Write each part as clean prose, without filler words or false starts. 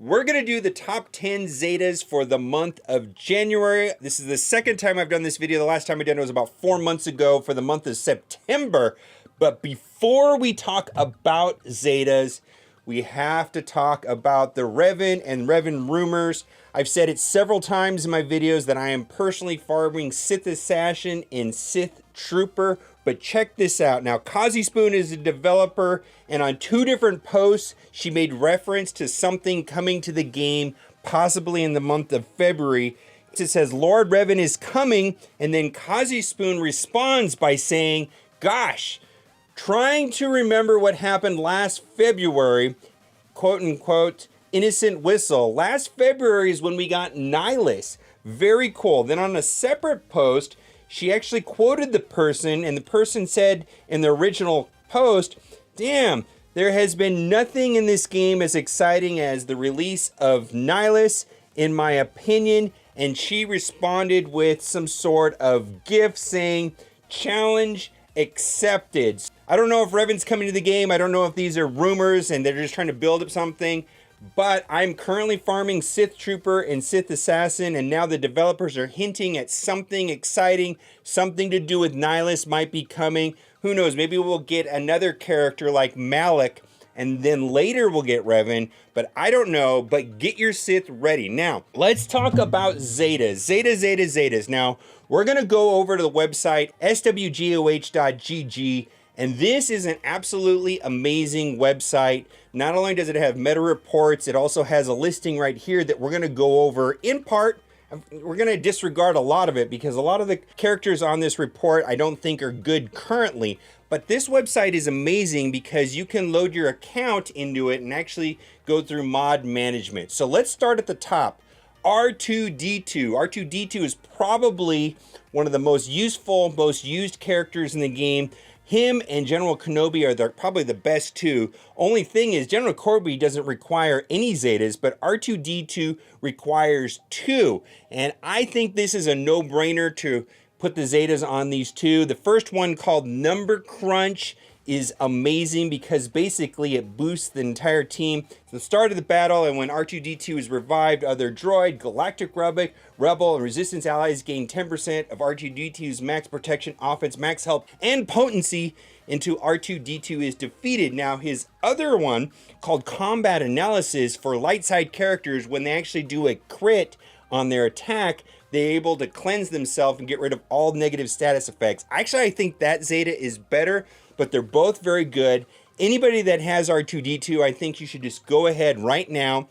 We're going to do the top 10 Zetas for the month of January. This is the second time I've done this video. The last time I did it was about 4 months ago for the month of September. But before we talk about Zetas, we have to talk about the Revan and Revan rumors. I've said it several times in my videos that I am personally farming Sith Assassin and Sith Trooper. But check this out. Now, Kazi Spoon is a developer, and on 2 different posts, she made reference to something coming to the game, possibly in the month of February. It says, Lord Revan is coming, and then Kazi Spoon responds by saying, gosh, trying to remember what happened last February, quote unquote, innocent whistle. Last February is when we got Nihilus. Very cool. Then on a separate post, she actually quoted the person, and the person said in the original post, damn, there has been nothing in this game as exciting as the release of Nihilus, in my opinion. And she responded with some sort of GIF saying, challenge accepted. I don't know if Revan's coming to the game. I don't know if these are rumors and they're just trying to build up something. But I'm currently farming Sith Trooper and Sith Assassin, and now the developers are hinting at something exciting, something to do with Nihilus might be coming. Who knows, maybe we'll get another character like Malik, and then later we'll get Revan, but I don't know, but get your Sith ready. Now, let's talk about Zetas. Zetas. Now, we're gonna go over to the website, SWGoH.gg, and this is an absolutely amazing website. Not only does it have meta reports, it also has a listing right here that we're gonna go over in part. We're gonna disregard a lot of it because a lot of the characters on this report I don't think are good currently. But this website is amazing because you can load your account into it and actually go through mod management. So let's start at the top. R2-D2. R2-D2 is probably one of the most useful, most used characters in the game. Him and General Kenobi are probably the best two. Only thing is, General Kenobi doesn't require any Zetas, but R2-D2 requires 2. And I think this is a no-brainer to put the Zetas on these 2. The first one, called Number Crunch, is amazing because basically it boosts the entire team. At the start of the battle, and when R2-D2 is revived, other droid, Galactic Rebel, and Resistance allies gain 10% of R2-D2's max protection, offense, max health, and potency until R2-D2 is defeated. Now, his other one, called Combat Analysis, for light side characters, when they actually do a crit on their attack, they're able to cleanse themselves and get rid of all negative status effects. Actually, I think that Zeta is better, but they're both very good. Anybody that has R2-D2, I think you should just go ahead right now,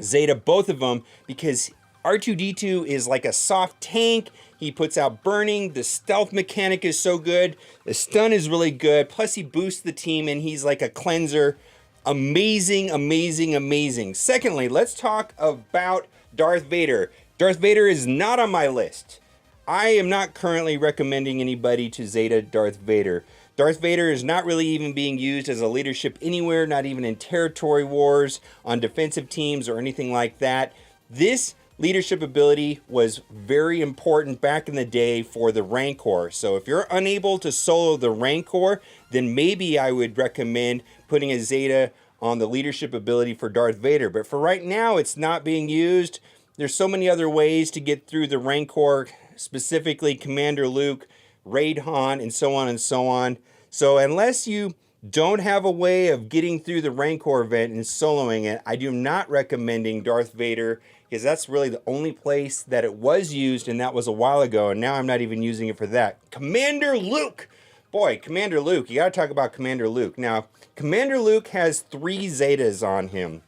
Zeta both of them, because R2-D2 is like a soft tank. He puts out burning. The stealth mechanic is so good. The stun is really good. Plus he boosts the team and he's like a cleanser. Amazing, amazing, amazing. Secondly, let's talk about Darth Vader. Darth Vader is not on my list. I am not currently recommending anybody to Zeta Darth Vader. Darth Vader is not really even being used as a leadership anywhere, not even in territory wars, on defensive teams, or anything like that. This leadership ability was very important back in the day for the Rancor. So if you're unable to solo the Rancor, then maybe I would recommend putting a Zeta on the leadership ability for Darth Vader. But for right now, it's not being used. There's so many other ways to get through the Rancor, specifically Commander Luke, Raid Han, and so on and so on. So unless you don't have a way of getting through the Rancor event and soloing it, I do not recommending Darth Vader, because that's really the only place that it was used, and that was a while ago, and now I'm not even using it for that. Commander Luke! Boy, Commander Luke, you gotta talk about Commander Luke. Now, Commander Luke has 3 Zetas on him.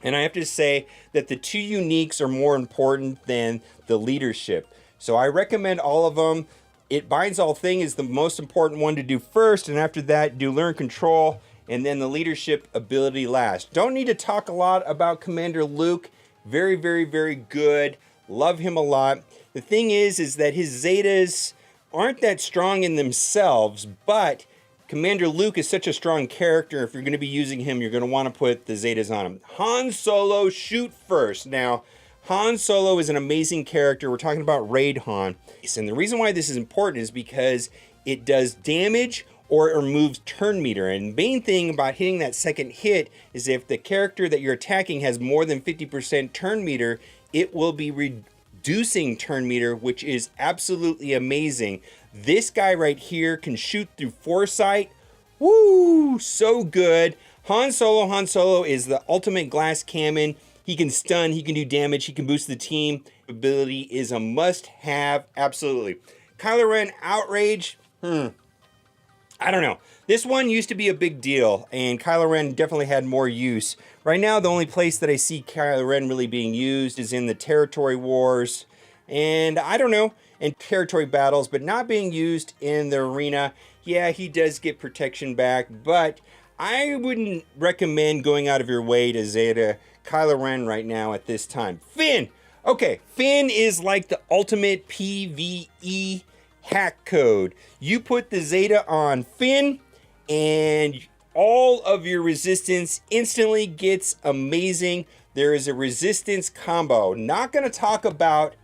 And I have to say that the 2 uniques are more important than the leadership. So I recommend all of them. It Binds All Thing is the most important one to do first, and after that, do Learn Control, and then the leadership ability last. Don't need to talk a lot about Commander Luke. Very, very, very good. Love him a lot. The thing is that his Zetas aren't that strong in themselves, but Commander Luke is such a strong character. If you're going to be using him, you're going to want to put the Zetas on him. Han Solo, shoot first. Now, Han Solo is an amazing character. We're talking about Raid Han. And the reason why this is important is because it does damage or it removes turn meter. And the main thing about hitting that second hit is if the character that you're attacking has more than 50% turn meter, it will be reducing turn meter, which is absolutely amazing. This guy right here can shoot through foresight. Woo, so good. Han Solo is the ultimate glass cannon. He can stun, he can do damage, he can boost the team. Ability is a must-have, absolutely. Kylo Ren Outrage, I don't know. This one used to be a big deal, and Kylo Ren definitely had more use. Right now, the only place that I see Kylo Ren really being used is in the territory wars, and I don't know, in territory battles, but not being used in the arena. Yeah, he does get protection back, but I wouldn't recommend going out of your way to Zeta Kylo Ren right now at this time. Finn! Okay, Finn is like the ultimate PvE hack code. You put the Zeta on Finn, and all of your resistance instantly gets amazing. There is a resistance combo. Not going to talk about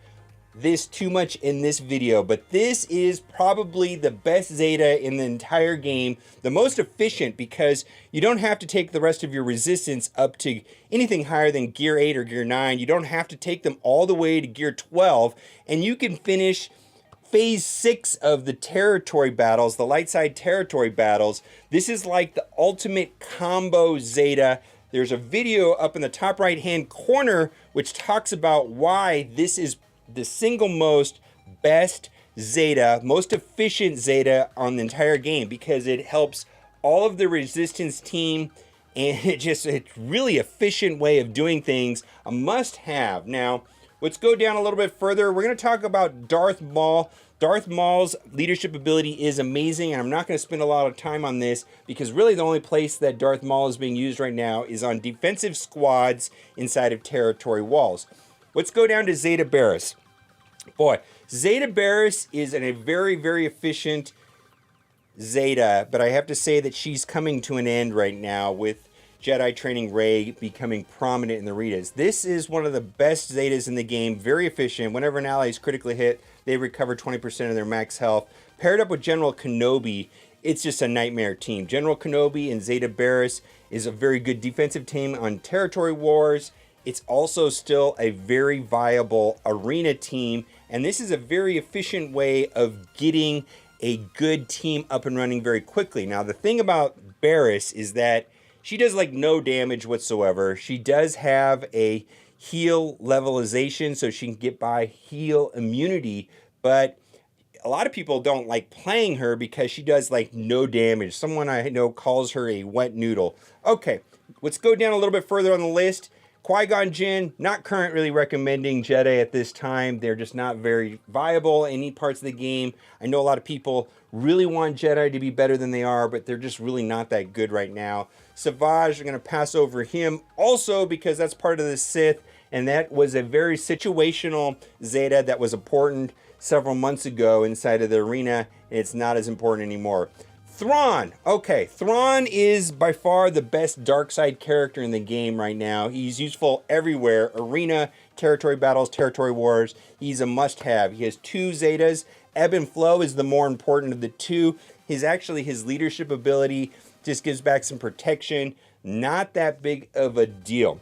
this too much in this video, but this is probably the best Zeta in the entire game, the most efficient, because you don't have to take the rest of your resistance up to anything higher than gear 8 or gear 9. You don't have to take them all the way to gear 12, and you can finish phase 6 of the territory battles, the light side territory battles. This is like the ultimate combo Zeta. There's a video up in the top right hand corner which talks about why this is the single most best Zeta, most efficient Zeta on the entire game, because it helps all of the resistance team, and it's really efficient way of doing things, a must have. Now, let's go down a little bit further. We're going to talk about Darth Maul. Darth Maul's leadership ability is amazing, and I'm not going to spend a lot of time on this because really the only place that Darth Maul is being used right now is on defensive squads inside of territory walls. Let's go down to Zeta Beerus. Boy, Zeta Beerus is a very, very efficient Zeta, but I have to say that she's coming to an end right now with Jedi Training Rey becoming prominent in the arenas. This is one of the best Zetas in the game, very efficient. Whenever an ally is critically hit, they recover 20% of their max health. Paired up with General Kenobi, it's just a nightmare team. General Kenobi and Zeta Beerus is a very good defensive team on territory wars. It's also still a very viable arena team, and this is a very efficient way of getting a good team up and running very quickly. Now, the thing about Beerus is that she does like no damage whatsoever. She does have a heal levelization, so she can get by heal immunity, but a lot of people don't like playing her because she does like no damage. Someone I know calls her a wet noodle. Okay, let's go down a little bit further on the list. Qui-Gon Jinn, not currently recommending Jedi at this time. They're just not very viable in any parts of the game. I know a lot of people really want Jedi to be better than they are, but they're just really not that good right now. Savage, are going to pass over him also because that's part of the Sith, and that was a very situational Zeta that was important several months ago inside of the arena, and it's not as important anymore. Thrawn. Okay, Thrawn is by far the best dark side character in the game right now. He's useful everywhere. Arena, territory battles, territory wars. He's a must-have. He has 2 Zetas. Ebb and Flow is the more important of the 2. His leadership ability just gives back some protection. Not that big of a deal.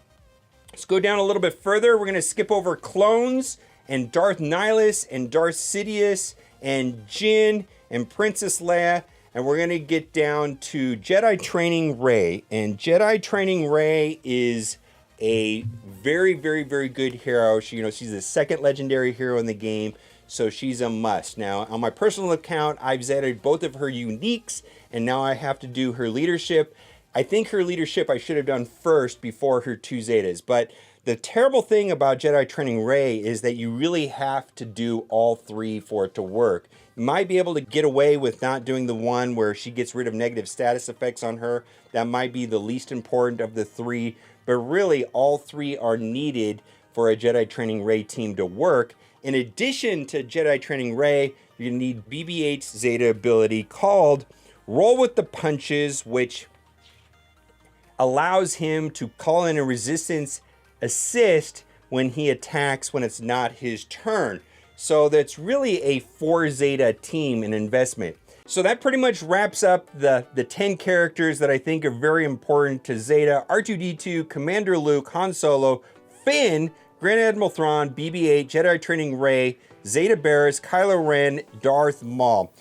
Let's go down a little bit further. We're going to skip over clones and Darth Nihilus and Darth Sidious and Jinn and Princess Leia. And we're going to get down to Jedi Training Rey. And Jedi Training Rey is a very, very, very good hero. She's the second legendary hero in the game, so she's a must. Now, on my personal account, I've Zeted both of her uniques, and now I have to do her leadership. I think her leadership I should have done first before her 2 Zetas. But the terrible thing about Jedi Training Rey is that you really have to do all 3 for it to work. You might be able to get away with not doing the one where she gets rid of negative status effects on her. That might be the least important of the 3, but really all 3 are needed for a Jedi Training Rey team to work. In addition to Jedi Training Rey, you need BB-8's Zeta ability called Roll with the Punches, which allows him to call in a resistance assist when he attacks when it's not his turn. So that's really a 4 Zeta team and investment. So that pretty much wraps up the 10 characters that I think are very important to Zeta: R2-D2, Commander Luke, Han Solo, Finn, Grand Admiral Thrawn, BB-8, Jedi Training Rey, Zeta Beerus, Kylo Ren, Darth Maul.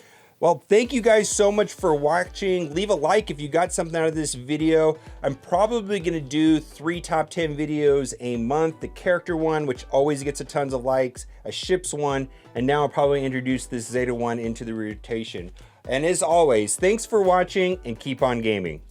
Well, thank you guys so much for watching. Leave a like if you got something out of this video. I'm probably gonna do 3 top 10 videos a month. The character one, which always gets a tons of likes, a ships one, and now I'll probably introduce this Zeta one into the rotation. And as always, thanks for watching and keep on gaming.